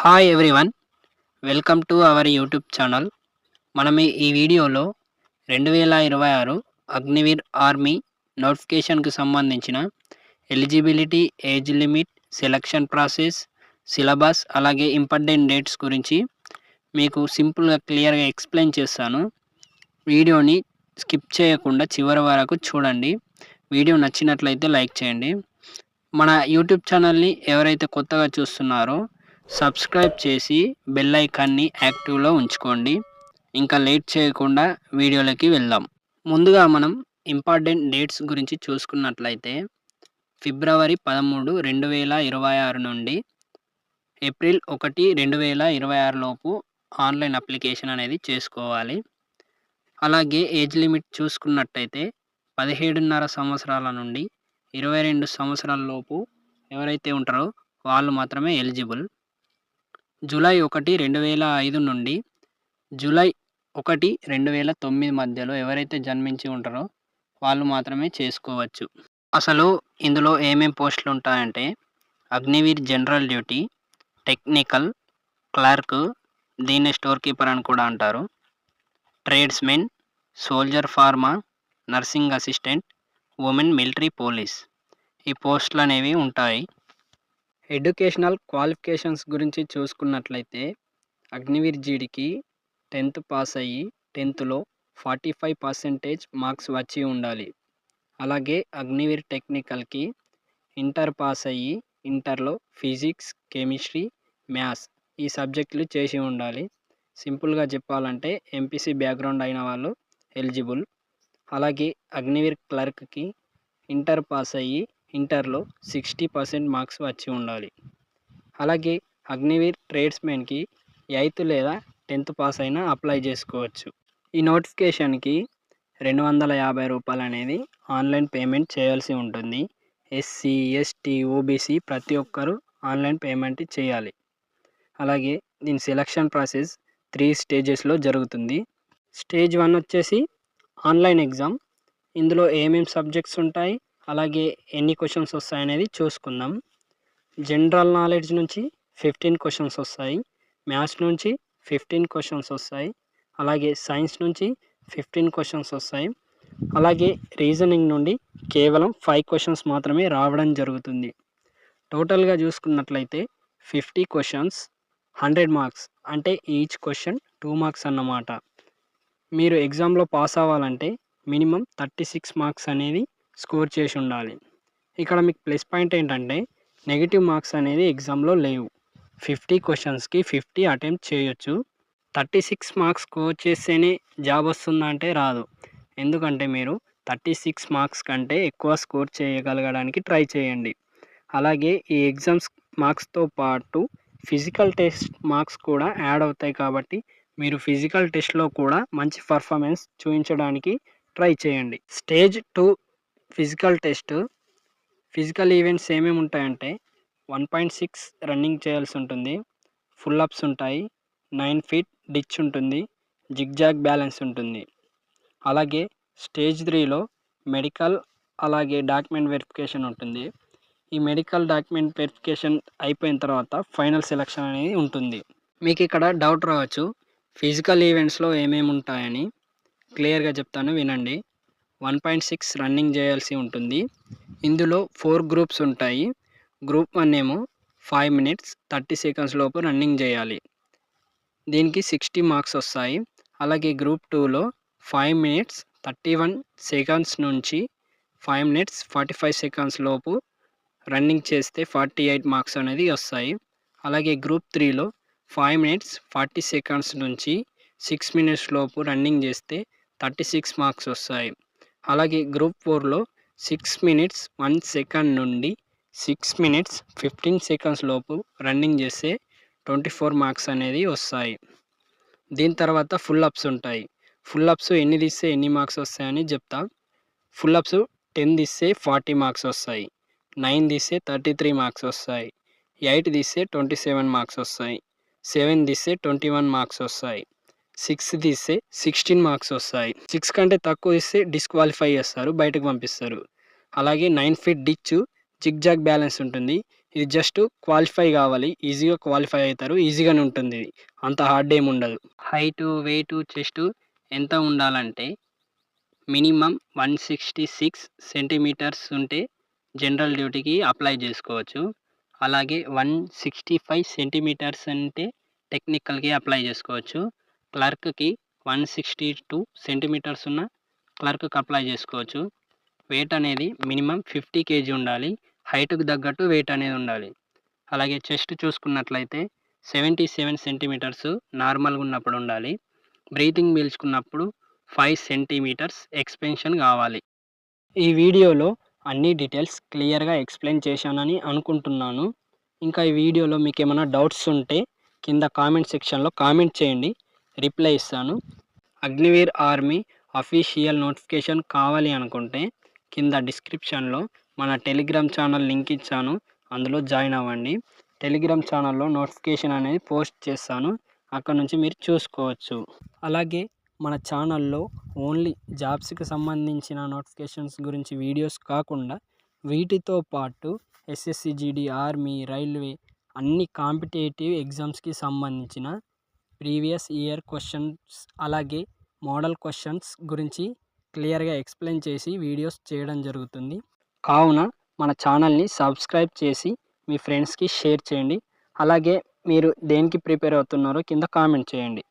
Hi everyone, welcome to our YouTube channel. మనం ఈ వీడియోలో 2026 అగ్నివీర్ ఆర్మీ నోటిఫికేషన్‌కి సంబంధించిన eligibility, age limit, selection process, syllabus అలాగే ఇంపార్టెంట్ డేట్స్ గురించి మీకు సింపుల్‌గా, క్లియర్‌గా ఎక్స్‌ప్లెయిన్ చేస్తాను. వీడియోని స్కిప్ చేయకుండా చివరి వరకు చూడండి. వీడియో నచ్చినట్లయితే లైక్ చేయండి. మన యూట్యూబ్ ఛానల్‌ని ఎవరైతే కొత్తగా చూస్తున్నారో సబ్స్క్రైబ్ చేసి బెల్ ఐకాన్ని యాక్టివ్‌లో ఉంచుకోండి. ఇంకా లేట్ చేయకుండా వీడియోలోకి వెళ్దాం. ముందుగా మనం ఇంపార్టెంట్ డేట్స్ గురించి చూసుకున్నట్లయితే ఫిబ్రవరి 13, 2026 నుండి ఏప్రిల్ 1, 2026 లోపు ఆన్‌లైన్ అప్లికేషన్ అనేది చేసుకోవాలి. అలాగే ఏజ్ లిమిట్ చూసుకున్నట్టయితే 17.5 సంవత్సరాల నుండి 22 సంవత్సరాల లోపు ఎవరైతే ఉంటారో వాళ్ళు మాత్రమే ఎలిజిబుల్. జూలై 1, 2005 నుండి జూలై 1, 2009 మధ్యలో ఎవరైతే జన్మించి ఉంటారో వాళ్ళు మాత్రమే చేసుకోవచ్చు. అసలు ఇందులో ఏమేం పోస్టులు ఉంటాయంటే Agniveer general duty, technical, clerk, దీన్నే స్టోర్ కీపర్ అని కూడా అంటారు, tradesmen, soldier pharma, nursing assistant, women military police ఈ పోస్టులు అనేవి ఉంటాయి. ఎడ్యుకేషనల్ క్వాలిఫికేషన్స్ గురించి చూసుకున్నట్లయితే అగ్నివీర్ జీడీకి 10th పాస్ అయ్యి 10thలో 45% మార్క్స్ వచ్చి ఉండాలి. అలాగే అగ్నివీర్ టెక్నికల్కి ఇంటర్ పాస్ అయ్యి ఇంటర్లో ఫిజిక్స్, కెమిస్ట్రీ, మ్యాథ్స్ ఈ సబ్జెక్టులు చేసి ఉండాలి. సింపుల్గా చెప్పాలంటే ఎంపీసీ బ్యాక్గ్రౌండ్ అయిన వాళ్ళు ఎలిజిబుల్. అలాగే అగ్నివీర్ క్లర్క్కి ఇంటర్ పాస్ అయ్యి ఇంటర్లో 60% మార్క్స్ వచ్చి ఉండాలి. అలాగే అగ్నివీర్ ట్రేడ్స్మెన్కి 8th లేదా 10th పాస్ అయినా అప్లై చేసుకోవచ్చు. ఈ నోటిఫికేషన్కి ₹250 అనేది ఆన్లైన్ పేమెంట్ చేయాల్సి ఉంటుంది. ఎస్సీ, ఎస్టీ, ఓబీసీ ప్రతి ఒక్కరూ ఆన్లైన్ పేమెంట్ చేయాలి. అలాగే దీని సెలక్షన్ ప్రాసెస్ 3 స్టేజెస్లో జరుగుతుంది. స్టేజ్ 1 వచ్చేసి ఆన్లైన్ ఎగ్జామ్. ఇందులో ఏమేం సబ్జెక్ట్స్ ఉంటాయి, అలాగే ఎన్ని క్వశ్చన్స్ వస్తాయనేది చూసుకుందాం. జనరల్ నాలెడ్జ్ నుంచి 15 క్వశ్చన్స్ వస్తాయి, మ్యాథ్స్ నుంచి 15 క్వశ్చన్స్ వస్తాయి, అలాగే సైన్స్ నుంచి 15 క్వశ్చన్స్ వస్తాయి, అలాగే రీజనింగ్ నుండి కేవలం 5 క్వశ్చన్స్ మాత్రమే రావడం జరుగుతుంది. టోటల్గా చూసుకున్నట్లయితే 50 క్వశ్చన్స్, 100 మార్క్స్, అంటే ఈచ్ క్వశ్చన్ 2 మార్క్స్ అన్నమాట. మీరు ఎగ్జామ్లో పాస్ అవ్వాలంటే మినిమం 36 మార్క్స్ అనేది స్కోర్ చేసి ఉండాలి. ఇక్కడ మీకు ప్లస్ పాయింట్ ఏంటంటే నెగిటివ్ మార్క్స్ అనేది ఎగ్జామ్లో లేవు. 50 క్వశ్చన్స్కి 50 అటెంప్ట్ చేయొచ్చు. 36 మార్క్స్ స్కోర్ చేస్తేనే జాబ్ వస్తుందంటే రాదు. ఎందుకంటే మీరు 36 మార్క్స్ కంటే ఎక్కువ స్కోర్ చేయగలగడానికి ట్రై చేయండి. అలాగే ఈ ఎగ్జామ్స్ మార్క్స్తో పాటు ఫిజికల్ టెస్ట్ మార్క్స్ కూడా యాడ్ అవుతాయి కాబట్టి మీరు ఫిజికల్ టెస్ట్లో కూడా మంచి పర్ఫార్మెన్స్ చూపించడానికి ట్రై చేయండి. Stage 2 physical test. Physical events ఏమేమి ఉంటాయంటే 1.6 రన్నింగ్ చేయాల్సి ఉంటుంది, ఫుల్ అప్స్ ఉంటాయి, 9 feet డిచ్ ఉంటుంది, జిగ్జాగ్ బ్యాలెన్స్ ఉంటుంది. అలాగే స్టేజ్ 3లో మెడికల్ అలాగే డాక్యుమెంట్ వెరిఫికేషన్ ఉంటుంది. ఈ మెడికల్ డాక్యుమెంట్ వెరిఫికేషన్ అయిపోయిన తర్వాత ఫైనల్ సెలక్షన్ అనేది ఉంటుంది. మీకు ఇక్కడ డౌట్ రావచ్చు, ఫిజికల్ ఈవెంట్స్లో ఏమేమి ఉంటాయని. క్లియర్గా చెప్తాను, వినండి. 1.6 రన్నింగ్ చేయాల్సి ఉంటుంది. ఇందులో 4 గ్రూప్స్ ఉంటాయి. గ్రూప్ 1 ఏమో 5 minutes 30 seconds లోపు రన్నింగ్ చేయాలి, దీనికి 60 మార్క్స్ వస్తాయి. అలాగే గ్రూప్ 2లో 5 minutes 31 seconds నుంచి 5 minutes 45 seconds లోపు రన్నింగ్ చేస్తే 48 మార్క్స్ అనేది వస్తాయి. అలాగే గ్రూప్ 3లో 5 minutes 40 seconds నుంచి 6 minutes లోపు రన్నింగ్ చేస్తే 36 మార్క్స్ వస్తాయి. అలాగే గ్రూప్ 4లో 6 minutes 1 second నుండి 6 minutes 15 seconds లోపు రన్నింగ్ చేస్తే 24 మార్క్స్ అనేది వస్తాయి. దీని తర్వాత ఫుల్ అప్స్ ఉంటాయి. ఫుల్ అప్స్ ఎన్ని తీస్తే ఎన్ని మార్క్స్ వస్తాయని చెప్తా. ఫుల్ అప్స్ 10 తీస్తే 40 మార్క్స్ వస్తాయి, 9 తీస్తే 33 మార్క్స్ వస్తాయి, 8 తీస్తే 27 మార్క్స్ వస్తాయి, 7 తీస్తే 21 మార్క్స్ వస్తాయి, 6 తీస్తే 16 మార్క్స్ వస్తాయి. 6 కంటే తక్కువ తీస్తే డిస్క్వాలిఫై చేస్తారు, బయటకు పంపిస్తారు. అలాగే 9 feet డిచ్ జిగ్జాగ్ బ్యాలెన్స్ ఉంటుంది. ఇది జస్ట్ క్వాలిఫై కావాలి. ఈజీగా క్వాలిఫై అవుతారు. ఈజీగానే ఉంటుంది ఇది. అంత హార్డ్ ఏమి ఉండదు. హైటు, వెయిటు, చెస్టు ఎంత ఉండాలంటే మినిమమ్ 166 సెంటీమీటర్స్ ఉంటే జనరల్ డ్యూటీకి అప్లై చేసుకోవచ్చు. అలాగే 165 సెంటీమీటర్స్ అంటే టెక్నికల్‌కి అప్లై చేసుకోవచ్చు. క్లర్క్‌కి 162 సెంటీమీటర్స్ ఉన్న క్లర్క్‌కి అప్లై చేసుకోవచ్చు. వెయిట్ అనేది మినిమమ్ 50 కేజీ ఉండాలి. హైట్‌కి తగ్గట్టు వెయిట్ అనేది ఉండాలి. అలాగే చెస్ట్ చూసుకున్నట్లయితే 77 సెంటీమీటర్స్ నార్మల్‌గా ఉన్నప్పుడు ఉండాలి. బ్రీతింగ్ పీల్చుకున్నప్పుడు 5 సెంటీమీటర్స్ ఎక్స్‌పెన్షన్ కావాలి. ఈ వీడియోలో అన్ని డీటెయిల్స్ క్లియర్‌గా ఎక్స్‌ప్లెయిన్ చేశానని అనుకుంటున్నాను. ఇంకా ఈ వీడియోలో మీకేమైనా డౌట్స్ ఉంటే కింద కామెంట్ సెక్షన్‌లో కామెంట్ చేయండి. రిప్లై ఇస్తాను. అగ్నివీర్ ఆర్మీ అఫీషియల్ నోటిఫికేషన్ కావాలి అనుకుంటే కింద డిస్క్రిప్షన్‌లో మన టెలిగ్రామ్ ఛానల్ లింక్ ఇచ్చాను. అందులో జాయిన్ అవ్వండి. టెలిగ్రామ్ ఛానల్‌లో నోటిఫికేషన్ అనేది పోస్ట్ చేస్తాను. అక్కడ నుంచి మీరు చూసుకోవచ్చు. అలాగే మన ఛానల్లో ఓన్లీ జాబ్స్‌కి సంబంధించిన నోటిఫికేషన్స్ గురించి వీడియోస్ కాకుండా వీటితో పాటు ఎస్ఎస్‌సి, జీడీ, ఆర్మీ, రైల్వే అన్ని కాంపిటేటివ్ ఎగ్జామ్స్‌కి సంబంధించిన ప్రీవియస్ ఇయర్ క్వశ్చన్స్ అలాగే మోడల్ క్వశ్చన్స్ గురించి క్లియర్‌గా ఎక్స్‌ప్లెయిన్ చేసి వీడియోస్ చేయడం జరుగుతుంది. కావున మన ఛానల్‌ని సబ్స్క్రైబ్ చేసి మీ ఫ్రెండ్స్‌కి షేర్ చేయండి. అలాగే మీరు దేనికి ప్రిపేర్ అవుతున్నారో కింద కామెంట్ చేయండి.